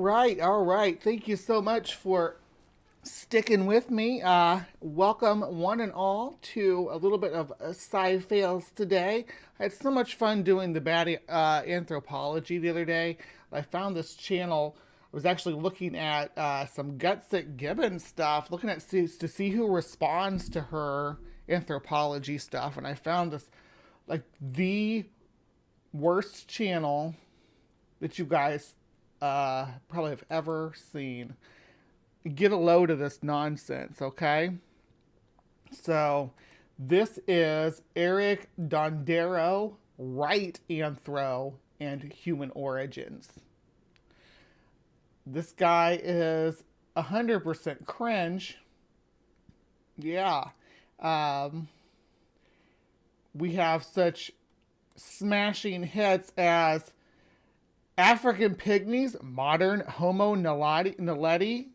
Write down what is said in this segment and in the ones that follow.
All right. Thank you so much for sticking with me. Welcome, one and all, to a little bit of sci fails today. I had so much fun doing the bad anthropology the other day. I found this channel. I was actually looking at some Gutsick Gibbon stuff, looking at to see who responds to her anthropology stuff, and I found this like the worst channel that you guys probably have ever seen. Get a load of this nonsense, okay? So, this is Eric Dondero, Right Anthro, and Human Origins. This guy is 100% cringe. Yeah. We have such smashing hits as African pygmies, modern Homo naledi.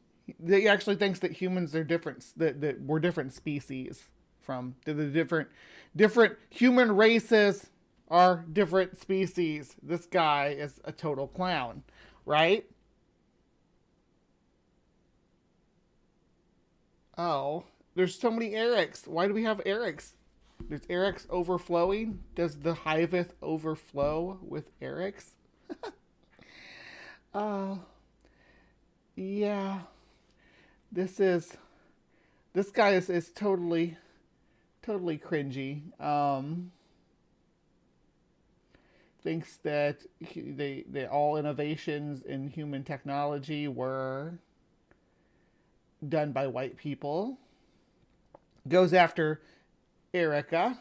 He actually thinks that humans are different, that we're different species from the different human races are different species. This guy is a total clown, right? Oh, there's so many Erics. Why do we have Erics? There's Erics overflowing. Does the Hiveth overflow with Erics? Yeah. This guy is totally cringy. Thinks that they all innovations in human technology were done by white people. Goes after Erica,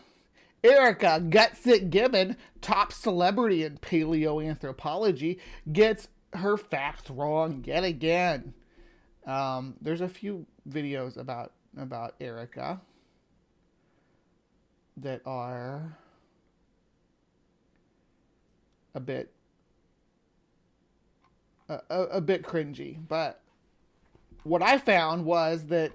Gutsick Gibbon, top celebrity in paleoanthropology, gets her facts wrong yet again. There's a few videos about Erica that are a bit cringy, but what I found was that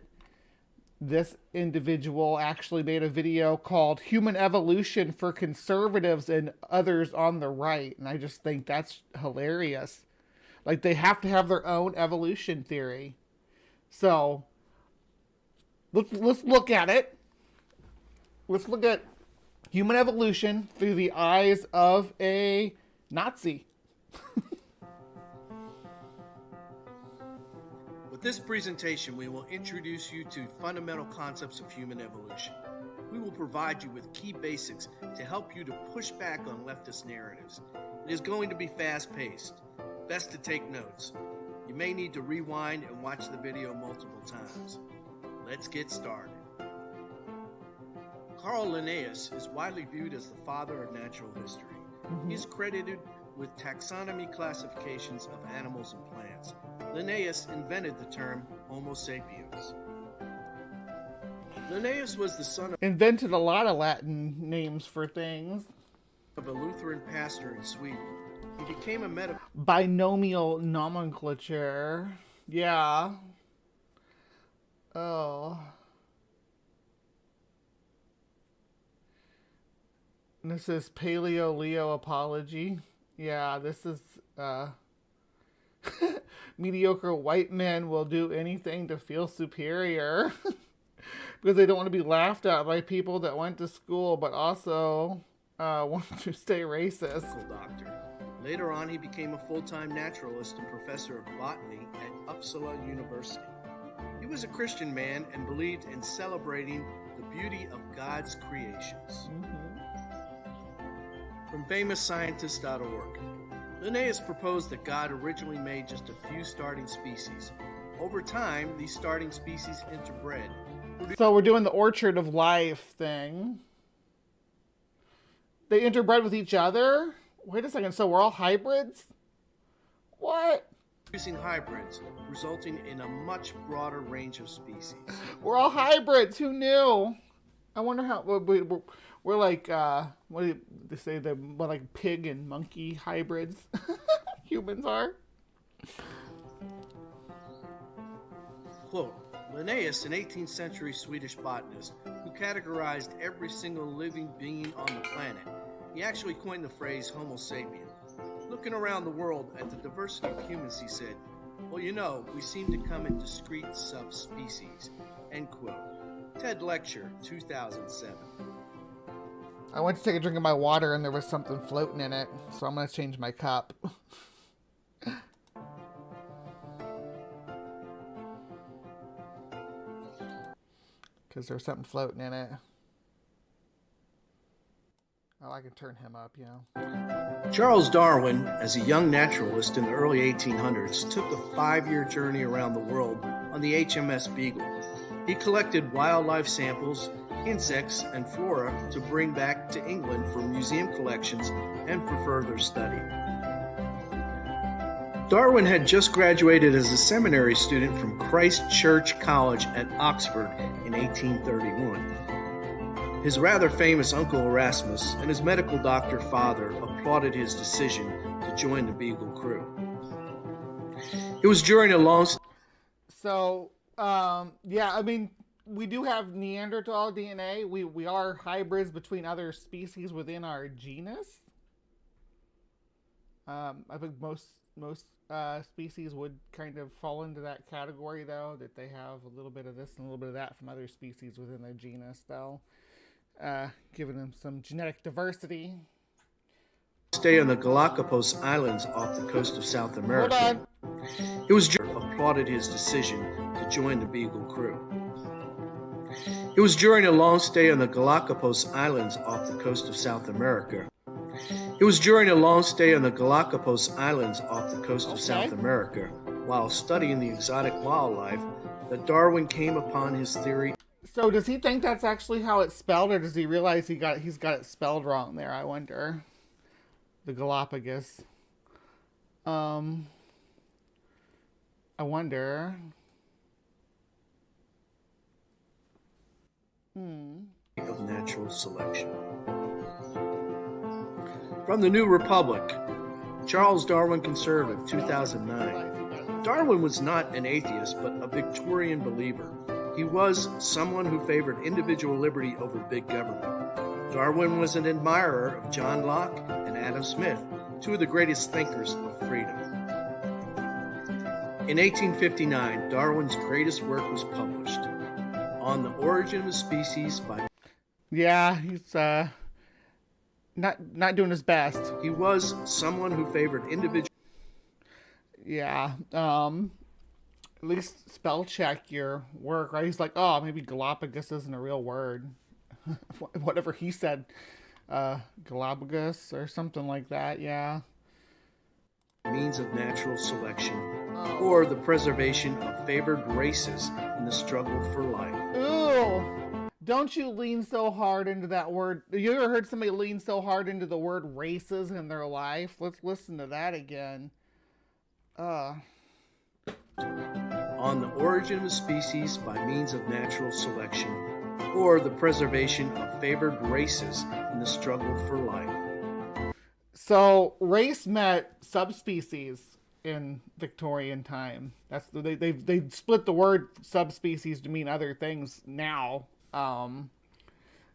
this individual actually made a video called Human Evolution for Conservatives and Others on the Right, and I just think that's hilarious. Like, they have to have their own evolution theory. So, let's look at it. Let's look at human evolution through the eyes of a Nazi. With this presentation, we will introduce you to fundamental concepts of human evolution. We will provide you with key basics to help you to push back on leftist narratives. It is going to be fast-paced. Best to take notes. You may need to rewind and watch the video multiple times. Let's get started. Carl Linnaeus is widely viewed as the father of natural history. He is credited with taxonomy classifications of animals and plants. Linnaeus invented the term Homo sapiens. Linnaeus was the son of Invented a lot of Latin names for things. a Lutheran pastor in Sweden. He became a medical Binomial nomenclature. Yeah. Oh. This is Paleo Leo Apology. Yeah, this is mediocre white men will do anything to feel superior because they don't want to be laughed at by people that went to school but also want to stay racist. doctor. Later on, he became a full-time naturalist and professor of botany at Uppsala University. He was a Christian man and believed in celebrating the beauty of God's creations. From FamousScientist.org. Linnaeus proposed that God originally made just a few starting species. Over time, these starting species interbred. So we're doing the Orchard of Life thing. They interbred with each other? Wait a second, so we're all hybrids? What? Producing hybrids, resulting in a much broader range of species. We're all hybrids. Who knew? I wonder how we're like what do they say? We're like pig and monkey hybrids. Humans are. Quote, Linnaeus, an 18th century Swedish botanist who categorized every single living being on the planet, he actually coined the phrase Homo sapien. Looking around the world at the diversity of humans, he said, Well, you know, we seem to come in discrete subspecies. End quote. TED Lecture, 2007. I went to take a drink of my water and there was something floating in it, so I'm going to change my cup. Because there's something floating in it. Oh, I can turn him up, you know. Charles Darwin, as a young naturalist in the early 1800s, took a 5-year journey around the world on the HMS Beagle. He collected wildlife samples, insects, and flora to bring back to England for museum collections and for further study. Darwin had just graduated as a seminary student from Christ Church College at Oxford in 1831. His rather famous uncle Erasmus and his medical doctor father applauded his decision to join the Beagle crew. It was during a long... So, yeah, I mean, we do have Neanderthal DNA. We are hybrids between other species within our genus. I think most species would kind of fall into that category, though, that they have a little bit of this and a little bit of that from other species within their genus, though. Giving them some genetic diversity. Stay on the Galapagos Islands off the coast of South America. Hold on. It was applauded his decision to join the Beagle crew. It was during a long stay on the Galapagos Islands off the coast of South America. It was during a long stay on the Galapagos Islands off the coast of South America, while studying the exotic wildlife, that Darwin came upon his theory. So does he think that's actually how it's spelled, or does he realize he's got it spelled wrong there? I wonder. The Galapagos. I wonder. Of natural selection. From the New Republic, Charles Darwin Conservative, 2009. Darwin was not an atheist, but a Victorian believer. He was someone who favored individual liberty over big government. Darwin was an admirer of John Locke and Adam Smith, two of the greatest thinkers of freedom. In 1859, Darwin's greatest work was published, On the Origin of Species by... Yeah, he's not doing his best. He was someone who favored individual... Yeah, at least spell check your work, right? He's like, oh, maybe Galapagos isn't a real word. Whatever he said, Galapagos or something like that, yeah. Means of natural selection, or the preservation of favored races in the struggle for life. Ooh, don't you lean so hard into that word. You ever heard somebody lean so hard into the word races in their life? Let's listen to that again. On the origin of species by means of natural selection, or the preservation of favored races in the struggle for life. So race met subspecies in Victorian time. That's they split the word subspecies to mean other things now than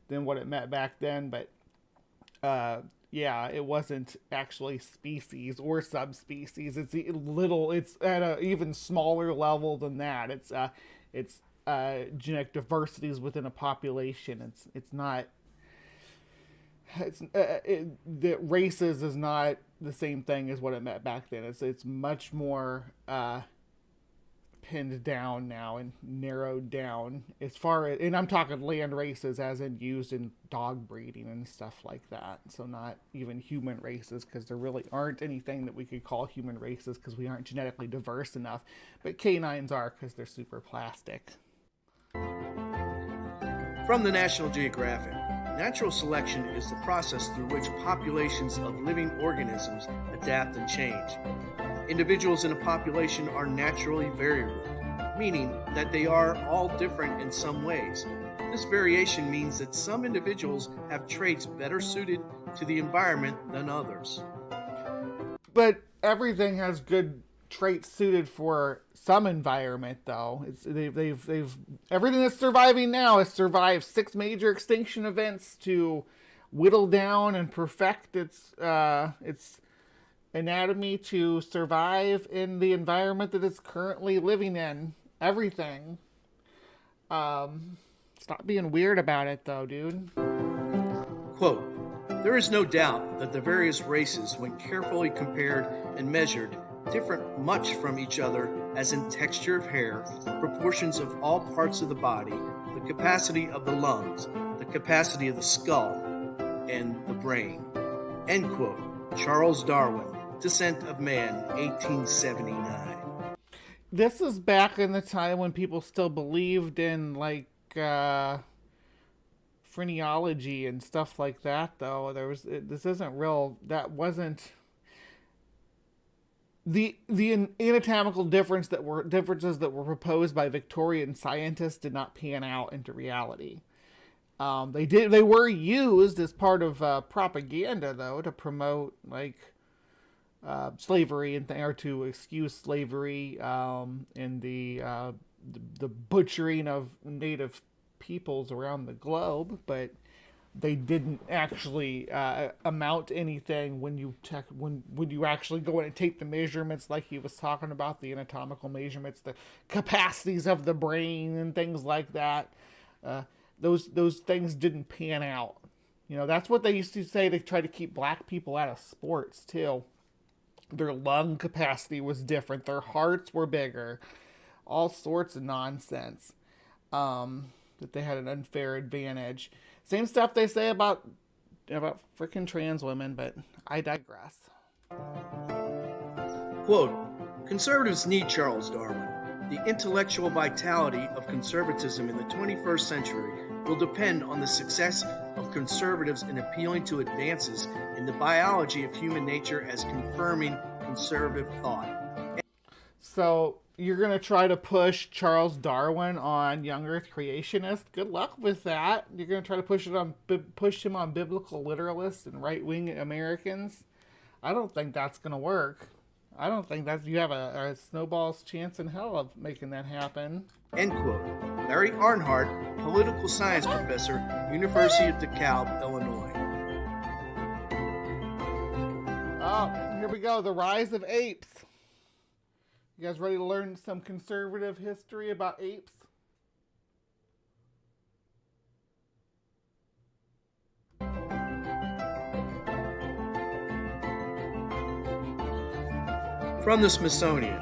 what it meant back then. But yeah, it wasn't actually species or subspecies. It's at an even smaller level than that. It's genetic diversities within a population. The races is not the same thing as what it meant back then. It's much more pinned down now and narrowed down as far as, and I'm talking land races as in used in dog breeding and stuff like that. So not even human races, because there really aren't anything that we could call human races because we aren't genetically diverse enough. But canines are, because they're super plastic. From the National Geographic, natural selection is the process through which populations of living organisms adapt and change. Individuals in a population are naturally variable, meaning that they are all different in some ways. This variation means that some individuals have traits better suited to the environment than others. But everything has good traits suited for some environment, though. They've everything that's surviving now has survived 6 major extinction events to whittle down and perfect its anatomy to survive in the environment that it's currently living in. Everything. Stop being weird about it, though, dude. Quote, there is no doubt that the various races, when carefully compared and measured, differ much from each other as in texture of hair, proportions of all parts of the body, the capacity of the lungs, the capacity of the skull, and the brain. End quote. Charles Darwin, Descent of Man, 1879. This is back in the time when people still believed in, like, phrenology and stuff like that, though. This isn't real. That wasn't the anatomical differences that were proposed by Victorian scientists did not pan out into reality. They were used as part of propaganda, though, to promote, like, slavery or to excuse slavery, and the butchering of native peoples around the globe, but they didn't actually amount to anything when you actually go in and take the measurements, like he was talking about, the anatomical measurements, the capacities of the brain and things like that. Those things didn't pan out. You know, that's what they used to say to try to keep black people out of sports too. Their lung capacity was different. Their hearts were bigger. All sorts of nonsense. That they had an unfair advantage. Same stuff they say about freaking trans women, but I digress. Quote, conservatives need Charles Darwin. The intellectual vitality of conservatism in the 21st century will depend on the success of conservatives in appealing to advances in the biology of human nature as confirming conservative thought. So you're going to try to push Charles Darwin on young Earth creationists? Good luck with that. You're going to try to push him on biblical literalists and right-wing Americans? I don't think that's going to work. I don't think that you have a snowball's chance in hell of making that happen. End quote. Larry Arnhart, political science professor, University of DeKalb, Illinois. Oh, here we go. The rise of apes. You guys ready to learn some conservative history about apes? From the Smithsonian.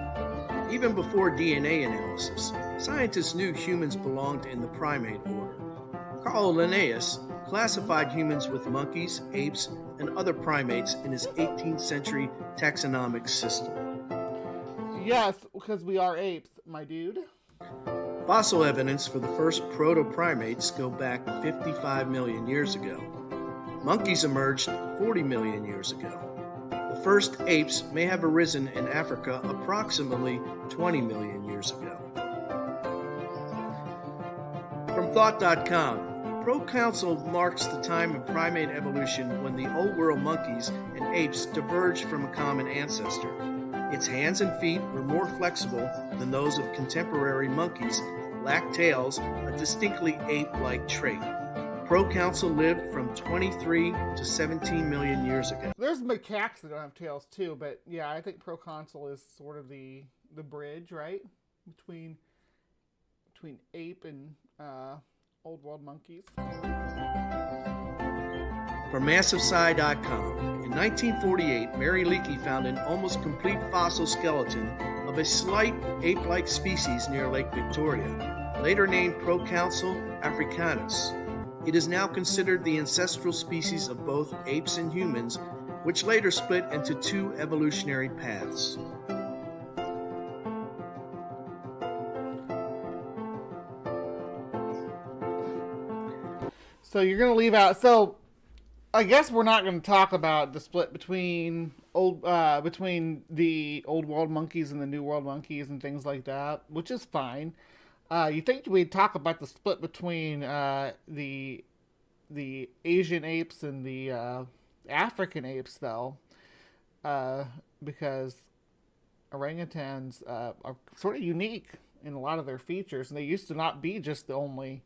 Even before DNA analysis, scientists knew humans belonged in the primate order. Carl Linnaeus classified humans with monkeys, apes, and other primates in his 18th century taxonomic system. Yes, because we are apes, my dude. Fossil evidence for the first proto-primates go back 55 million years ago. Monkeys emerged 40 million years ago. The first apes may have arisen in Africa approximately 20 million years ago. From Thought.com, Proconsul marks the time of primate evolution when the old world monkeys and apes diverged from a common ancestor. Its hands and feet were more flexible than those of contemporary monkeys, lacked tails, a distinctly ape-like trait. Proconsul lived from 23 to 17 million years ago. There's macaques that don't have tails too, but yeah, I think Proconsul is sort of the bridge, right? Between ape and old world monkeys. From MassiveSci.com, in 1948, Mary Leakey found an almost complete fossil skeleton of a slight ape-like species near Lake Victoria, later named Proconsul africanus. It is now considered the ancestral species of both apes and humans, which later split into two evolutionary paths. So you're going to leave out... So I guess we're not going to talk about the split between the old world monkeys and the new world monkeys and things like that, which is fine. You think we'd talk about the split between the Asian apes and the African apes, though, because orangutans are sort of unique in a lot of their features, and they used to not be just the only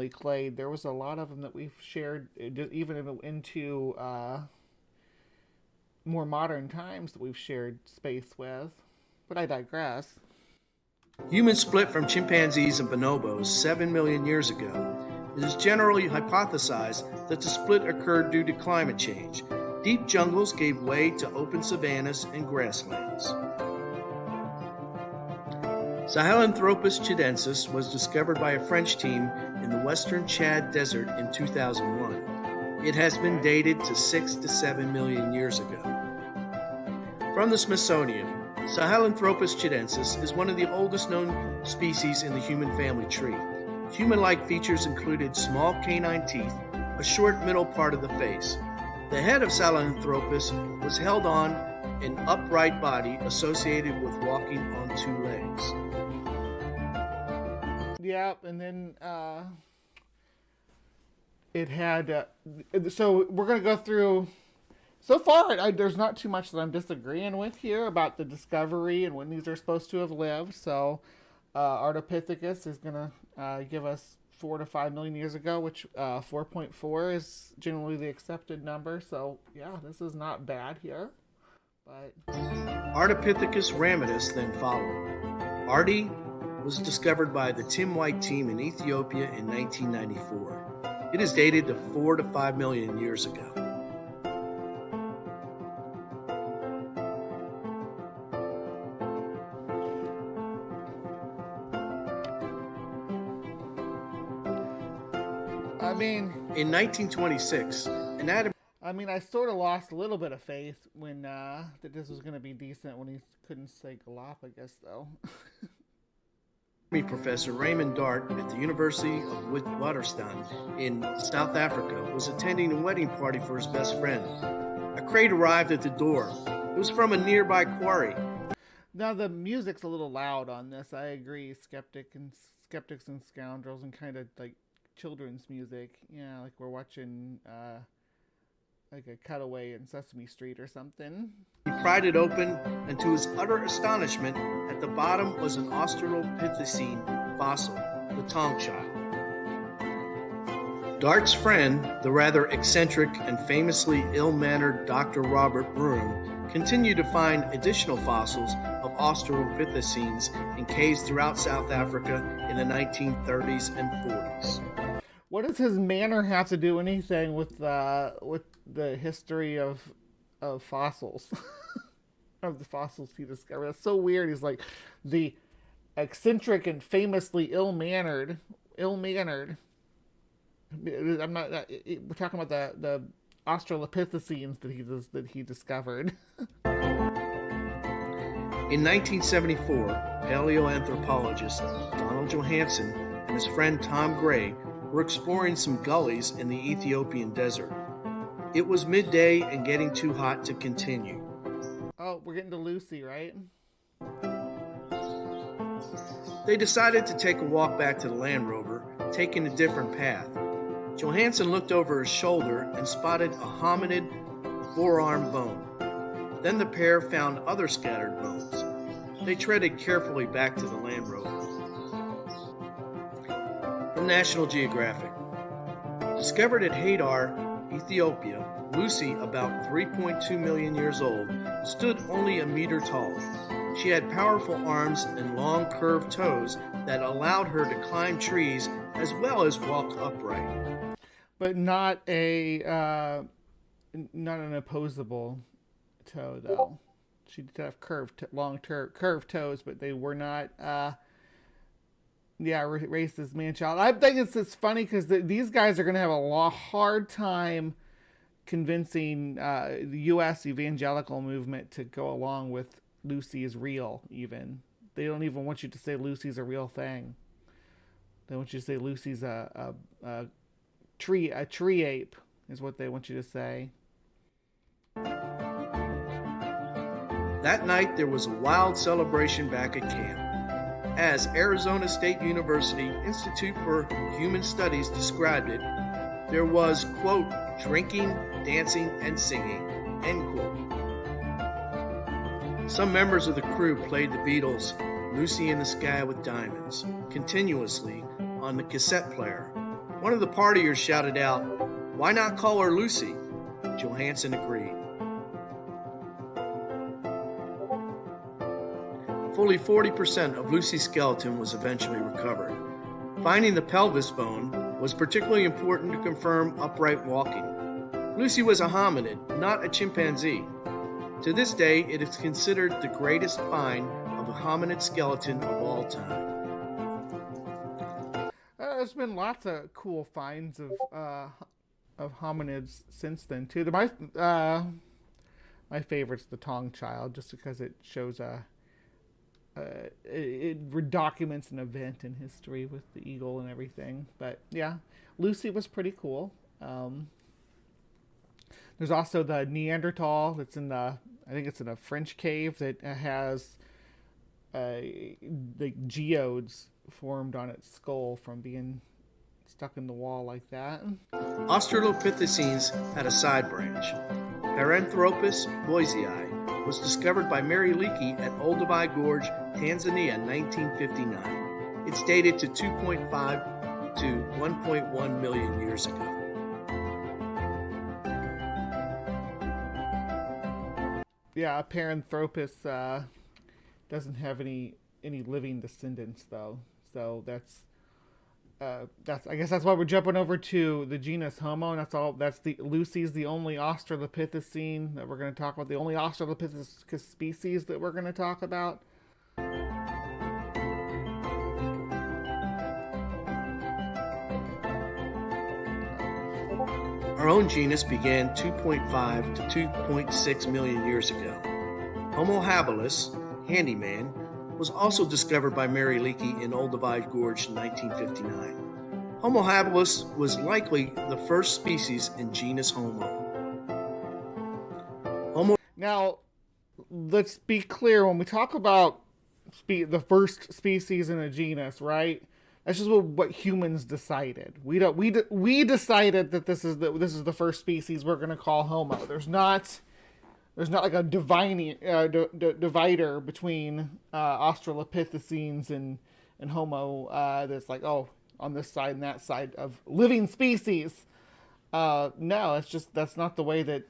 clade. There was a lot of them that we've shared even into more modern times that we've shared space with. But I digress. Humans split from chimpanzees and bonobos 7 million years ago. It is generally hypothesized that the split occurred due to climate change. Deep jungles gave way to open savannas and grasslands. Sahelanthropus chidensis was discovered by a French team in the western Chad Desert in 2001. It has been dated to 6 to 7 million years ago. From the Smithsonian, Sahelanthropus chidensis is one of the oldest known species in the human family tree. Human-like features included small canine teeth, a short middle part of the face. The head of Sahelanthropus was held on an upright body associated with walking on two legs. Yep, and then it had. So we're going to go through. So far, there's not too much that I'm disagreeing with here about the discovery and when these are supposed to have lived. So Ardipithecus is going to give us 4 to 5 million years ago, which 4.4 is generally the accepted number. So yeah, this is not bad here. But Ardipithecus ramidus then followed. Ardi was discovered by the Tim White team in Ethiopia in 1994. It is dated to 4 to 5 million years ago. In 1926, I sort of lost a little bit of faith when that this was going to be decent when he couldn't say Galapagos, though. Professor Raymond Dart at the University of Witwatersrand in South Africa was attending a wedding party for his best friend. A crate arrived at the door. It was from a nearby quarry. Now the music's a little loud on this. I agree. Skeptics and Scoundrels and kind of like children's music. Yeah, like we're watching like a cutaway in Sesame Street or something. He pried it open, and to his utter astonishment, at the bottom was an Australopithecine fossil, the Tongue Child. Dart's friend, the rather eccentric and famously ill-mannered Dr. Robert Broom, continued to find additional fossils of Australopithecines in caves throughout South Africa in the 1930s and 40s. What does his manner have to do anything with the history of fossils? Of the fossils he discovered? That's so weird. He's like the eccentric and famously ill-mannered. I'm not. We're talking about the Australopithecines that he discovered. In 1974, paleoanthropologist Donald Johanson and his friend Tom Gray were exploring some gullies in the Ethiopian desert. It was midday and getting too hot to continue. Oh, we're getting to Lucy, right? They decided to take a walk back to the Land Rover, taking a different path. Johansen looked over his shoulder and spotted a hominid forearm bone. Then the pair found other scattered bones. They treaded carefully back to the Land Rover. From National Geographic. Discovered at Hadar, Ethiopia, Lucy, about 3.2 million years old, stood only a meter tall. She had powerful arms and long curved toes that allowed her to climb trees as well as walk upright. But not an opposable toe, though. She did have curved toes, but they were not racist man-child. I think it's funny because these guys are going to have a hard time convincing the U.S. evangelical movement to go along with Lucy is real. Even they don't even want you to say Lucy's a real thing. They want you to say Lucy's a tree ape is what they want you to say. That night there was a wild celebration back at camp. As Arizona State University Institute for Human Studies described it, there was, quote, drinking, dancing, and singing, end quote. Some members of the crew played the Beatles' Lucy in the Sky with Diamonds continuously on the cassette player. One of the partiers shouted out, "Why not call her Lucy?" Johansen agreed. Fully 40% of Lucy's skeleton was eventually recovered. Finding the pelvis bone was particularly important to confirm upright walking. Lucy was a hominid, not a chimpanzee. To this day, it is considered the greatest find of a hominid skeleton of all time. There's been lots of cool finds of hominids since then too. My favorite's the Tong child, just because it shows it documents an event in history with the eagle and everything. But yeah, Lucy was pretty cool. There's also the Neanderthal that's in I think it's in a French cave that has the geodes formed on its skull from being stuck in the wall like that. Australopithecines had a side branch. Paranthropus boisei was discovered by Mary Leakey at Olduvai Gorge, Tanzania in 1959. It's dated to 2.5 to 1.1 million years ago. Yeah, Paranthropus doesn't have any living descendants though, so that's I guess that's why we're jumping over to the genus Homo. And Lucy's the only Australopithecine that we're going to talk about. The only Australopithecus species that we're going to talk about. Our own genus began 2.5 to 2.6 million years ago. Homo habilis, handyman, was also discovered by Mary Leakey in Olduvai Gorge in 1959. Homo habilis was likely the first species in genus Homo. Now, let's be clear, when we talk about the first species in a genus, right? That's just what humans decided. We decided that this is the first species we're going to call Homo. There's not like a divider between Australopithecines and Homo that's like, oh, on this side and that side of living species. No, it's just that's not the way that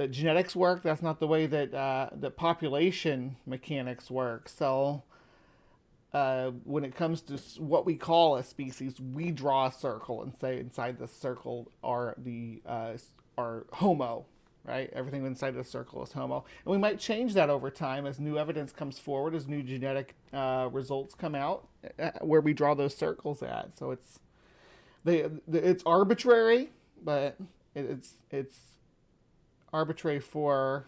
genetics work. That's not the way that population mechanics work. So when it comes to what we call a species, we draw a circle and say inside the circle are Homo. Right? Everything inside the circle is Homo. And we might change that over time as new evidence comes forward, as new genetic results come out, where we draw those circles at. So it's arbitrary, but it's arbitrary for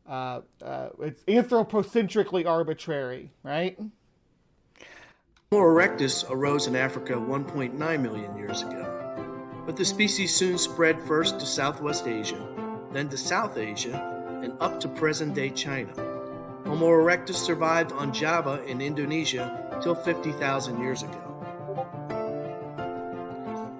it's anthropocentrically arbitrary, right? Homo erectus arose in Africa 1.9 million years ago. But the species soon spread first to Southwest Asia, then to South Asia, and up to present-day China. Homo erectus survived on Java in Indonesia till 50,000 years ago.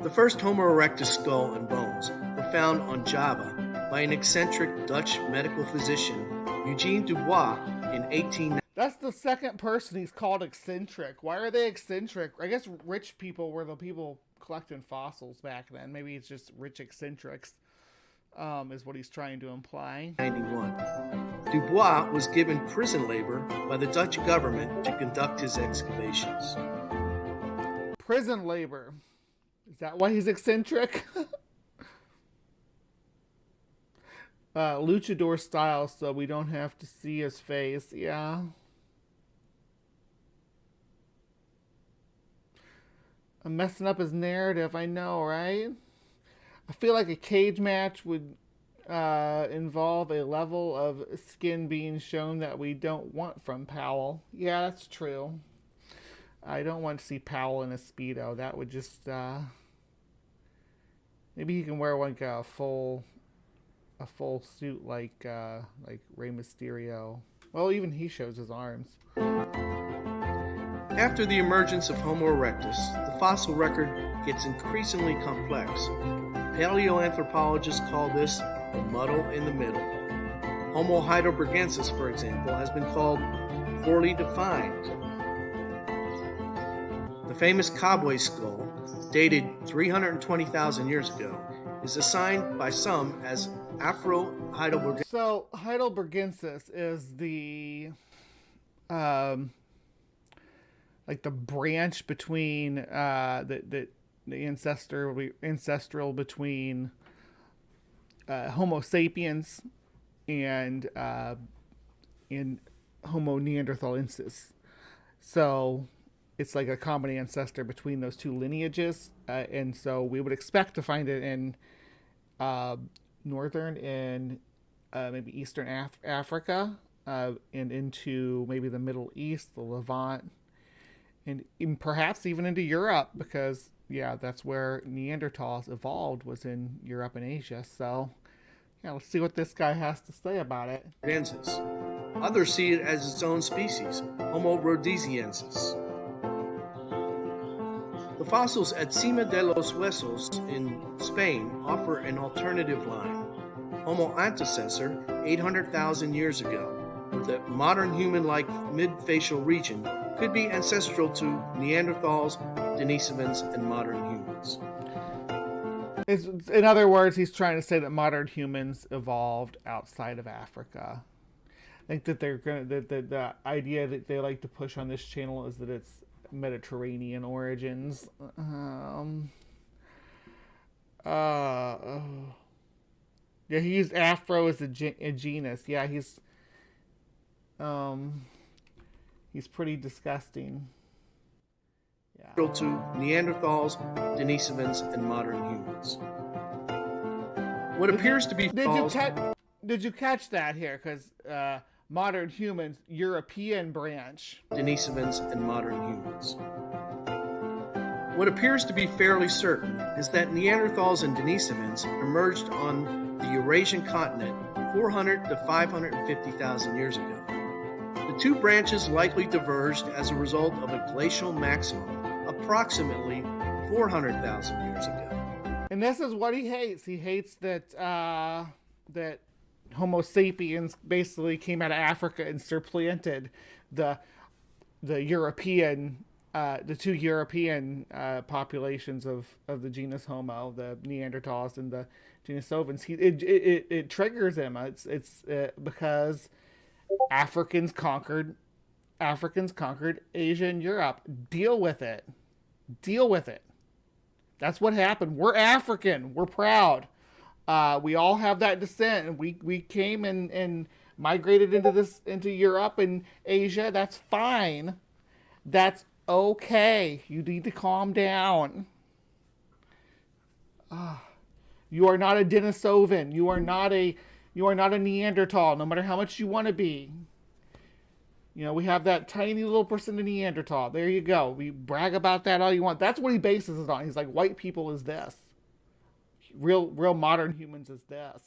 The first Homo erectus skull and bones were found on Java by an eccentric Dutch medical physician, Eugene Dubois, in 1890. That's the second person he's called eccentric. Why are they eccentric? I guess rich people were the people collecting fossils back then. Maybe it's just rich eccentrics, is what he's trying to imply. 91. Dubois was given prison labor by the Dutch government to conduct his excavations. Prison labor. Is that why he's eccentric? Luchador style, so we don't have to see his face. Yeah. I'm messing up his narrative, I know, right? I feel like a cage match would involve a level of skin being shown that we don't want from Powell. Yeah, that's true. I don't want to see Powell in a Speedo. That would just... maybe he can wear like a full suit like Rey Mysterio. Well, even he shows his arms. After the emergence of Homo erectus, the fossil record gets increasingly complex. Paleoanthropologists call this the muddle in the middle. Homo heidelbergensis, for example, has been called poorly defined. The famous cowboy skull, dated 320,000 years ago, is assigned by some as Afro-Heidelberg. So Heidelbergensis is the like the branch between the ancestral between Homo sapiens and Homo neanderthalensis. So it's like a common ancestor between those two lineages, and so we would expect to find it in northern and maybe eastern Africa, and into maybe the Middle East, the Levant, and perhaps even into Europe, because yeah, that's where Neanderthals evolved, was in Europe and Asia. So yeah, let's see what this guy has to say about it. Others see it as its own species, Homo rhodesiensis. The fossils at Cima de los Huesos in Spain offer an alternative line. Homo antecessor, 800,000 years ago, with a modern human-like mid-facial region, could be ancestral to Neanderthals, Denisovans, and modern humans. In other words, he's trying to say that modern humans evolved outside of Africa. I think that they're gonna the idea that they like to push on this channel is that it's Mediterranean origins. Yeah, he used Afro as a genus. Yeah, he's pretty disgusting. Yeah. To Neanderthals, Denisovans, and modern humans. What appears to be Did you catch that here? Because modern humans, European branch. Denisovans and modern humans. What appears to be fairly certain is that Neanderthals and Denisovans emerged on the Eurasian continent 400 to 550,000 years ago. The two branches likely diverged as a result of a glacial maximum approximately 400,000 years ago. And this is what he hates. He hates that that Homo sapiens basically came out of Africa and supplanted the European, the two European populations of the genus Homo, the Neanderthals and the Denisovans. It triggers him. It's because Africans conquered Asia and Europe. Deal with it. That's what happened. We're African. We're proud. We all have that descent, and we came and migrated into Europe and Asia. That's fine. That's okay. You need to calm down. You are not a Denisovan. You are not a Neanderthal, no matter how much you want to be. You know, we have that tiny little percent of Neanderthal. There you go. We brag about that all you want. That's what he bases it on. He's like, white people is this. Real modern humans is this.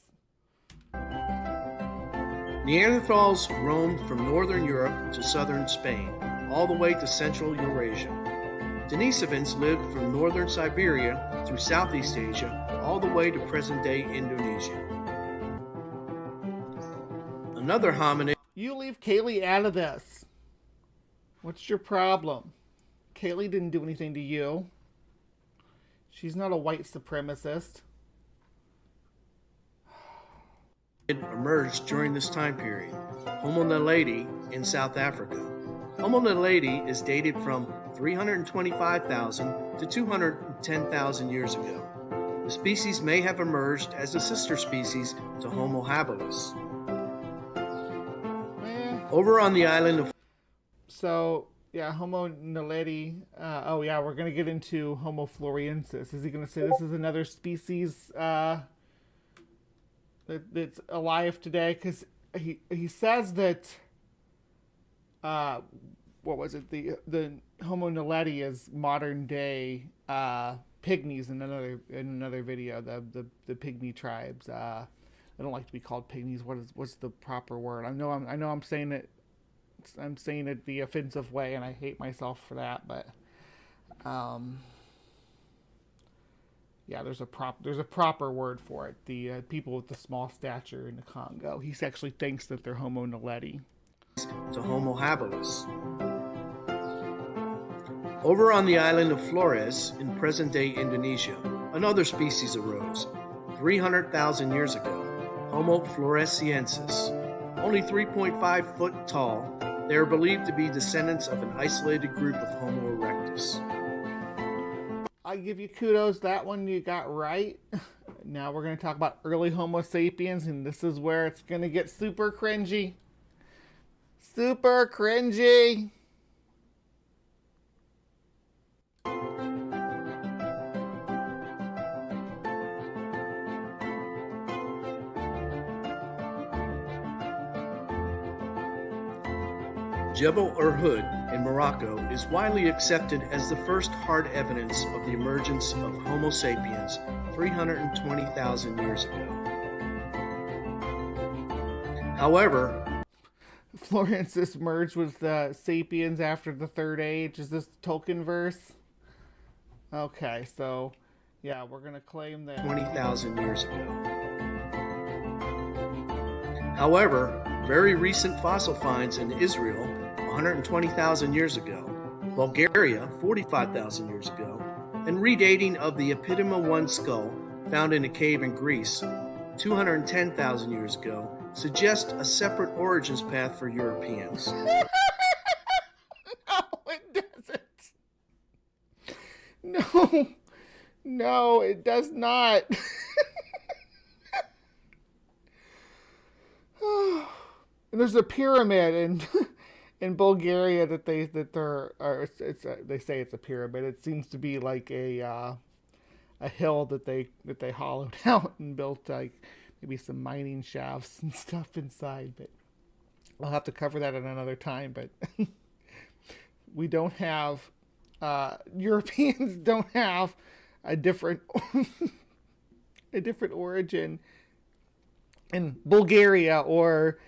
Neanderthals roamed from northern Europe to southern Spain, all the way to central Eurasia. Denisovans lived from northern Siberia through Southeast Asia, all the way to present-day Indonesia. Another hominid... You leave Kaylee out of this. What's your problem? Kaylee didn't do anything to you. She's not a white supremacist. Emerged during this time period, Homo naledi in South Africa. Homo naledi is dated from 325,000 to 210,000 years ago. The species may have emerged as a sister species to Homo habilis. Over on the island of... So, yeah, Homo naledi. Oh, yeah, we're going to get into Homo floresiensis. Is he going to say this is another species that's alive today? Because he says that... what was it? The Homo naledi is modern day pygmies in another video. The pygmy tribes. I don't like to be called pygmies. What's the proper word? I know I'm saying it. I'm saying it the offensive way, and I hate myself for that. But yeah, there's a proper word for it. The people with the small stature in the Congo. He actually thinks that they're Homo naledi. To Homo habilis. Over on the island of Flores in present-day Indonesia, another species arose 300,000 years ago. Homo floresiensis. Only 3.5 foot tall, they are believed to be descendants of an isolated group of Homo erectus. I give you kudos. That one you got right. Now we're going to talk about early Homo sapiens, and this is where it's going to get super cringy. Super cringy. Jebel Irhoud in Morocco is widely accepted as the first hard evidence of the emergence of Homo sapiens 320,000 years ago. However, Floresiensis merged with the sapiens after the Third Age. Is this Tolkien verse? Okay, so yeah, we're going to claim that 20,000 years ago. However, very recent fossil finds in Israel 120,000 years ago, Bulgaria 45,000 years ago, and redating of the Epidema 1 skull found in a cave in Greece 210,000 years ago suggest a separate origins path for Europeans. No, it doesn't. No, it does not. And there's a pyramid in Bulgaria that they say it's a pyramid. It seems to be like a hill that they hollowed out and built like maybe some mining shafts and stuff inside. But I'll have to cover that at another time. But we don't have Europeans don't have a different origin in Bulgaria or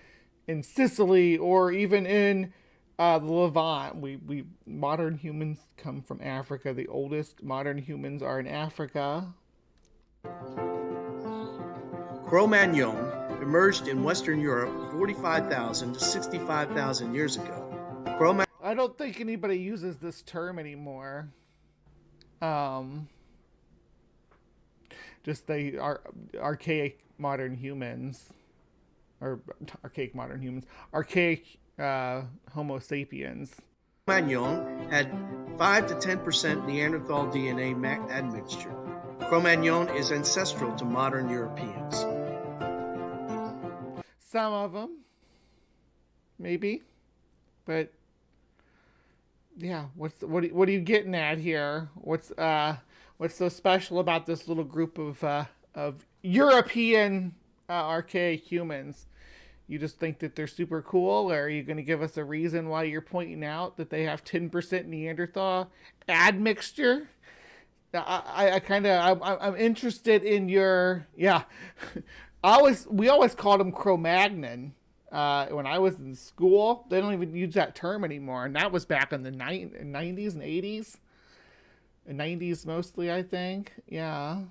in Sicily or even in the Levant. We modern humans come from Africa. The oldest modern humans are in Africa. Cro-Magnon emerged in Western Europe 45,000 to 65,000 years ago. I don't think anybody uses this term anymore. Just they are archaic modern humans. Or archaic Homo sapiens. Cro-Magnon had 5 to 10% Neanderthal DNA admixture. Cro-Magnon is ancestral to modern Europeans. Some of them, maybe, but yeah. What are you getting at here? What's so special about this little group of European archaic humans? You just think that they're super cool, or are you going to give us a reason why you're pointing out that they have 10% Neanderthal admixture? I'm interested in your, yeah. We always called them Cro-Magnon when I was in school. They don't even use that term anymore, and that was back in the 90s and 80s. 90s mostly, I think. Yeah.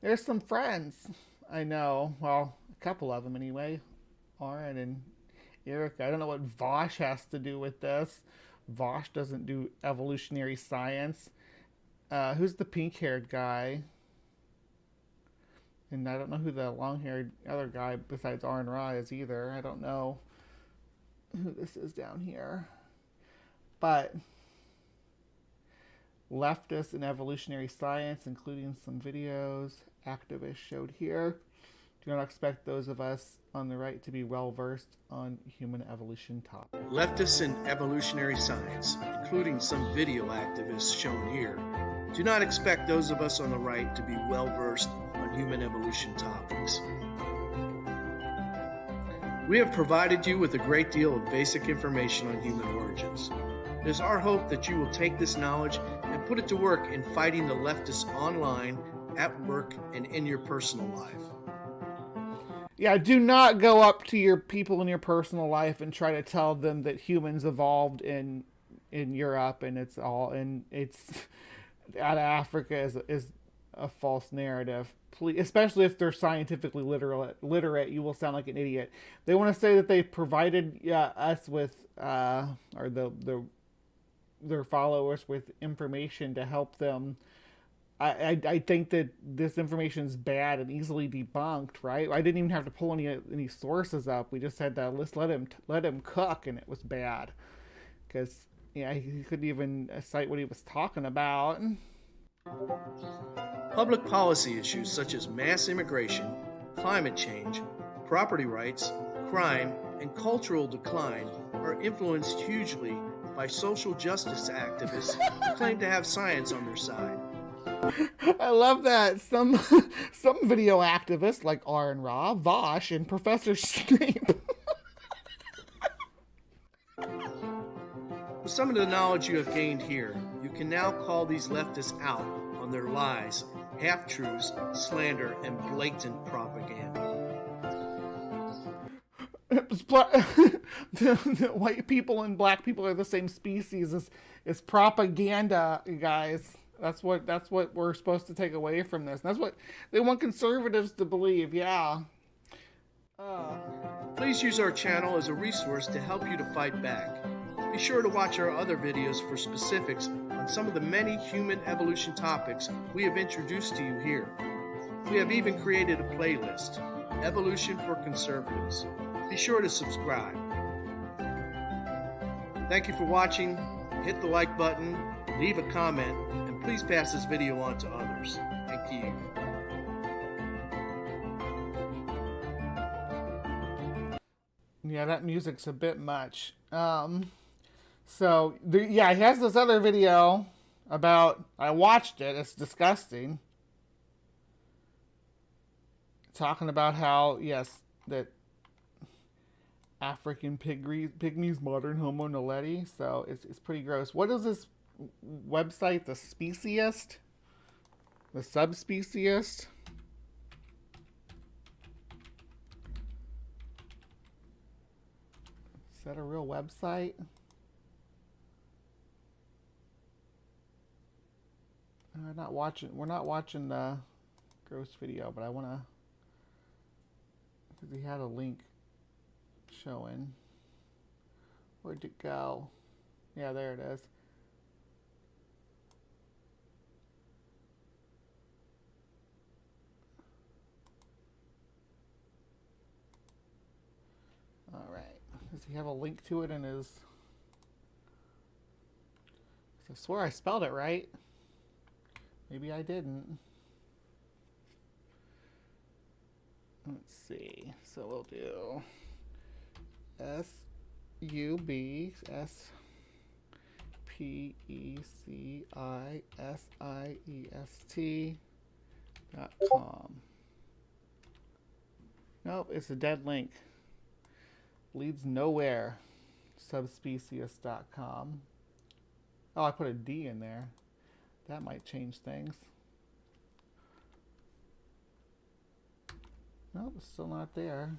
There's some friends I know. Well, a couple of them anyway. Oren and Eric. I don't know what Vosh has to do with this. Vosh doesn't do evolutionary science. Who's the pink-haired guy? And I don't know who the long-haired other guy besides Oren Ra is either. I don't know who this is down here. But leftists in evolutionary science, including some videos activists showed here. Do not expect those of us on the right to be well versed on human evolution topics. Leftists in evolutionary science, including some video activists shown here, do not expect those of us on the right to be well versed on human evolution topics. We have provided you with a great deal of basic information on human origins. It is our hope that you will take this knowledge and put it to work in fighting the leftists online, at work, and in your personal life. Yeah, do not go up to your people in your personal life and try to tell them that humans evolved in Europe and it's out of Africa is a false narrative. Please, especially if they're scientifically literate, you will sound like an idiot. They want to say that they provided us with, or their followers with information to help them. I think that this information is bad and easily debunked, right? I didn't even have to pull any sources up. We just had to let him cook, and it was bad because yeah, he couldn't even cite what he was talking about. Public policy issues such as mass immigration, climate change, property rights, crime, and cultural decline are influenced hugely by social justice activists who claim to have science on their side. I love that some video activists like Aaron Ra, Vosh, and Professor Snape. With some of the knowledge you have gained here, you can now call these leftists out on their lies, half-truths, slander, and blatant propaganda. The white people and black people are the same species is propaganda, guys. That's what we're supposed to take away from this. That's what they want conservatives to believe. Yeah. Please use our channel as a resource to help you to fight back. Be sure to watch our other videos for specifics on some of the many human evolution topics we have introduced to you here. We have even created a playlist, Evolution for Conservatives. Be sure to subscribe. Thank you for watching. Hit the like button, leave a comment, and please pass this video on to others. Thank you. Yeah, that music's a bit much. So, yeah, he has this other video about, I watched it, it's disgusting. Talking about how, yes, that African pygmies, modern Homo naledi. So, it's pretty gross. What is this website? The Speciest? The Subspeciest? Is that a real website? We're not watching the gross video, but I want to, because he had a link showing. Where'd it go? Yeah, there it is. All right. Does he have a link to it in his? I swear I spelled it right. Maybe I didn't. Let's see. So we'll do subspeciest.com. Nope, it's a dead link. Leads nowhere. Subspeciest.com. Oh, I put a D in there. That might change things. Nope, it's still not there.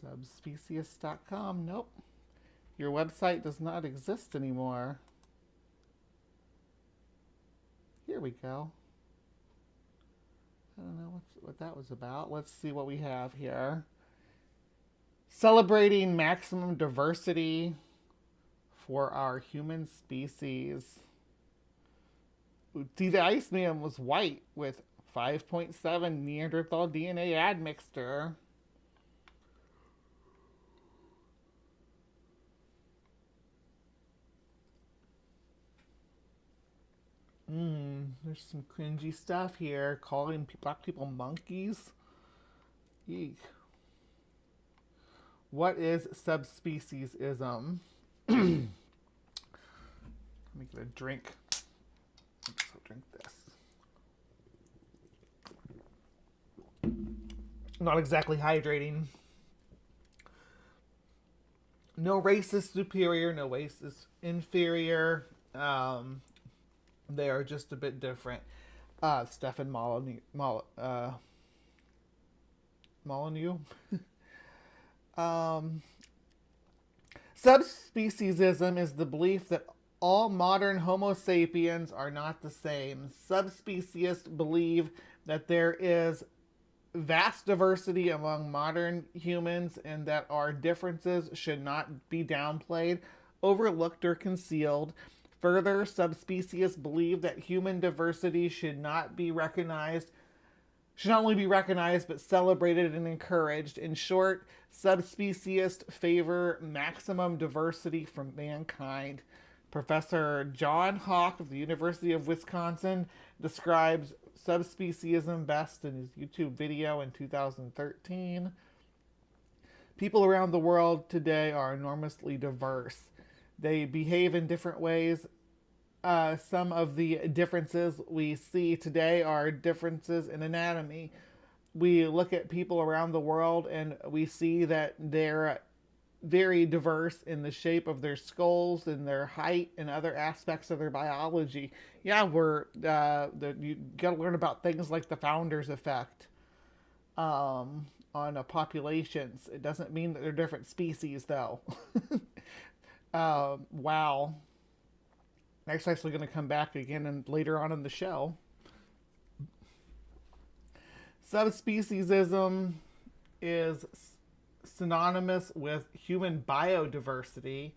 Subspeciest.com. Nope. Your website does not exist anymore. Here we go. I don't know what that was about. Let's see what we have here. Celebrating maximum diversity for our human species. See, the Iceman was white with 5.7 Neanderthal DNA admixture. There's some cringy stuff here. Calling black people monkeys. Eek. What is subspeciesism? Let me get a drink. I'll drink this. Not exactly hydrating. No race is superior, no race is inferior. They are just a bit different. Stefan Molyneux. Subspeciesism is the belief that all modern Homo sapiens are not the same. Subspeciesists believe that there is vast diversity among modern humans and that our differences should not be downplayed, overlooked, or concealed. Further, subspecies believe that human diversity should not only be recognized but celebrated and encouraged. In short, subspeciesists favor maximum diversity from mankind. Professor John Hawk of the University of Wisconsin describes subspeciesism best in his YouTube video in 2013. People around the world today are enormously diverse. They behave in different ways. Some of the differences we see today are differences in anatomy. We look at people around the world and we see that they're very diverse in the shape of their skulls and their height and other aspects of their biology. Yeah, you got to learn about things like the founder's effect on populations. It doesn't mean that they're different species, though. Wow. That's actually going to come back again and later on in the show. Subspeciesism is synonymous with human biodiversity,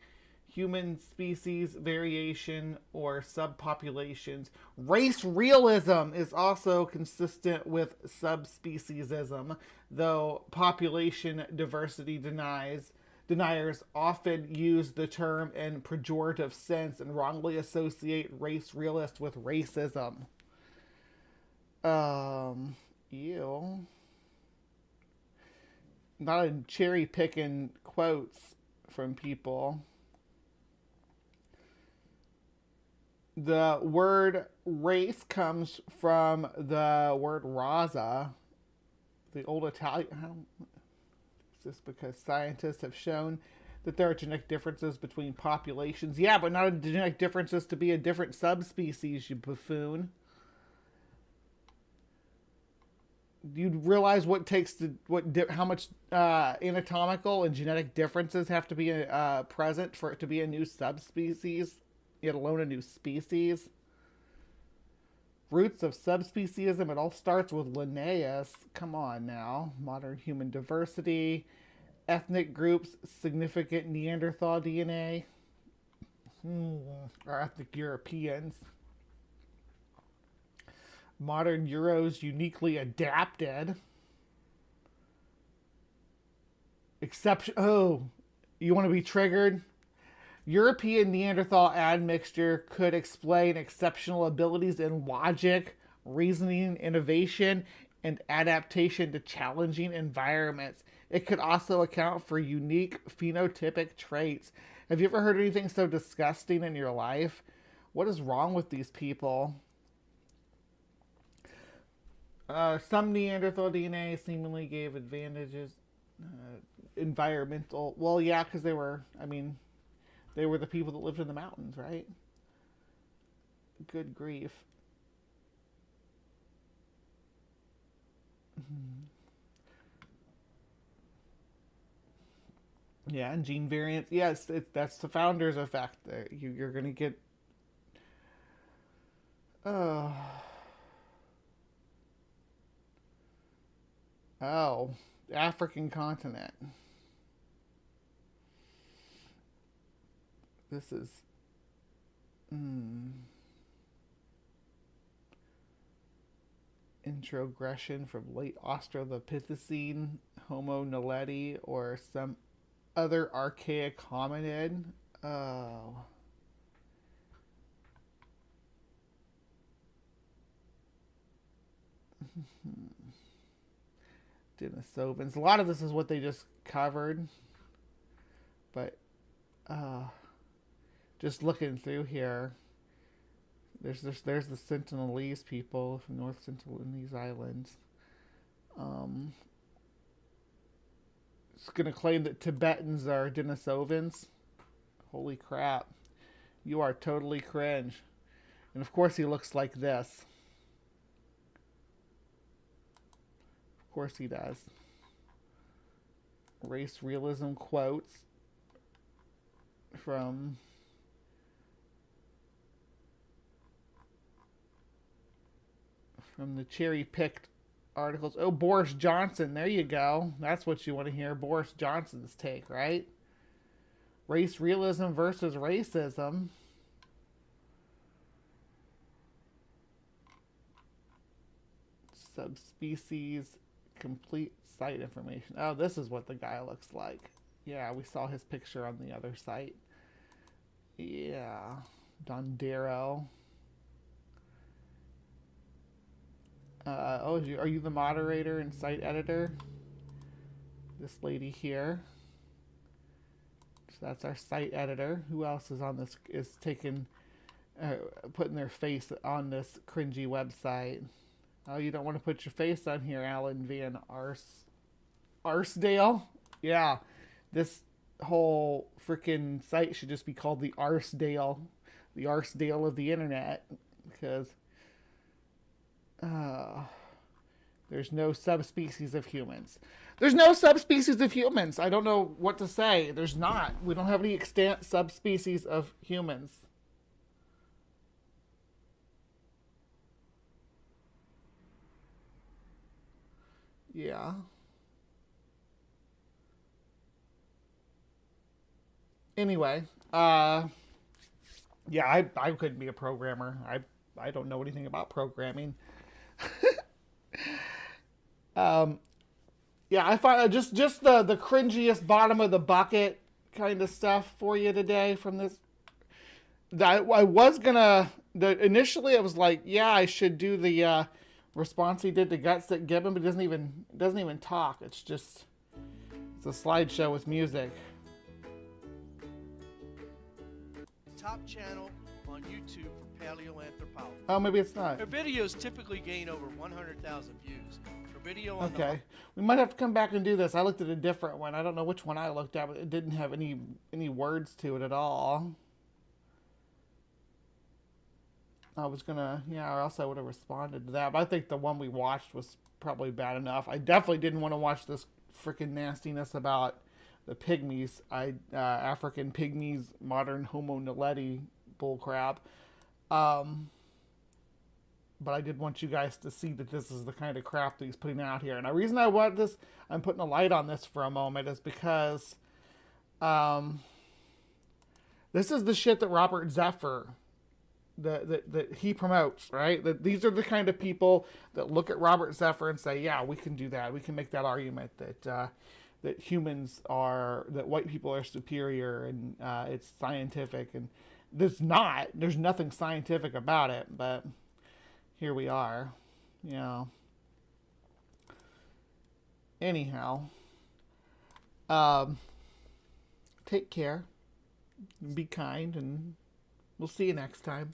human species variation, or subpopulations. Race realism is also consistent with subspeciesism, though population diversity deniers often use the term in pejorative sense and wrongly associate race realist with racism. Ew. Not a cherry picking quotes from people. The word race comes from the word raza, the old Italian. Just because scientists have shown that there are genetic differences between populations. Yeah, but not a genetic differences to be a different subspecies, you buffoon. You realize how much anatomical and genetic differences have to be present for it to be a new subspecies, yet alone a new species. Roots of subspeciesism, it all starts with Linnaeus. Come on now. Modern human diversity, ethnic groups, significant Neanderthal DNA, or ethnic Europeans. Modern Euros uniquely adapted. Exception. Oh, you want to be triggered? European Neanderthal admixture could explain exceptional abilities in logic, reasoning, innovation, and adaptation to challenging environments. It could also account for unique phenotypic traits. Have you ever heard anything so disgusting in your life? What is wrong with these people? Some Neanderthal DNA seemingly gave advantages. Environmental. Well, yeah, because they were the people that lived in the mountains, right? Good grief. Yeah, and gene variants. Yes, that's the founder's effect. You're going to get. Oh. Oh, African continent. This is. Introgression from late Australopithecine, Homo naledi, or some other archaic hominid. Oh. Denisovans. A lot of this is what they just covered. But just looking through here, there's the Sentinelese people from North Sentinelese Islands. It's going to claim that Tibetans are Denisovans. Holy crap. You are totally cringe. And of course he looks like this. Of course he does. Race realism quotes. from the cherry-picked articles. Oh, Boris Johnson. There you go. That's what you want to hear. Boris Johnson's take, right? Race realism versus racism. Subspecies complete site information. Oh, this is what the guy looks like. Yeah, we saw his picture on the other site. Yeah. Dondero. Oh, are you the moderator and site editor? This lady here. So that's our site editor. Who else is on this? Is taking, putting their face on this cringy website? Oh, you don't want to put your face on here, Alan Van Arsdale? Yeah, this whole freaking site should just be called the Arsdale of the internet, because there's no subspecies of humans. There's no subspecies of humans. I don't know what to say. There's not. We don't have any extant subspecies of humans. Yeah. Anyway, yeah, I couldn't be a programmer. I don't know anything about programming. Yeah, I find just the cringiest bottom of the bucket kind of stuff for you today from this. I was gonna initially I was like, yeah, I should do the response he did to Guts that Gibbon, but it doesn't even talk. It's a slideshow with music. Top channel on YouTube for paleoanthropology. Oh, maybe it's not. Her videos typically gain over 100,000 views. Her video on Okay, we might have to come back and do this. I looked at a different one. I don't know which one I looked at, but it didn't have any words to it at all. I was gonna, yeah, or else I would have responded to that. But I think the one we watched was probably bad enough. I definitely didn't want to watch this freaking nastiness about the pygmies, African pygmies, modern Homo naledi bullcrap. But I did want you guys to see that this is the kind of crap that he's putting out here. And the reason I want this, I'm putting a light on this for a moment, is because this is the shit that Robert Zephyr, that he promotes, right? That these are the kind of people that look at Robert Zephyr and say, yeah, we can do that. We can make that argument that that humans are, that white people are superior, and it's scientific. And there's nothing scientific about it, but here we are, you know. Anyhow, take care, be kind, and we'll see you next time.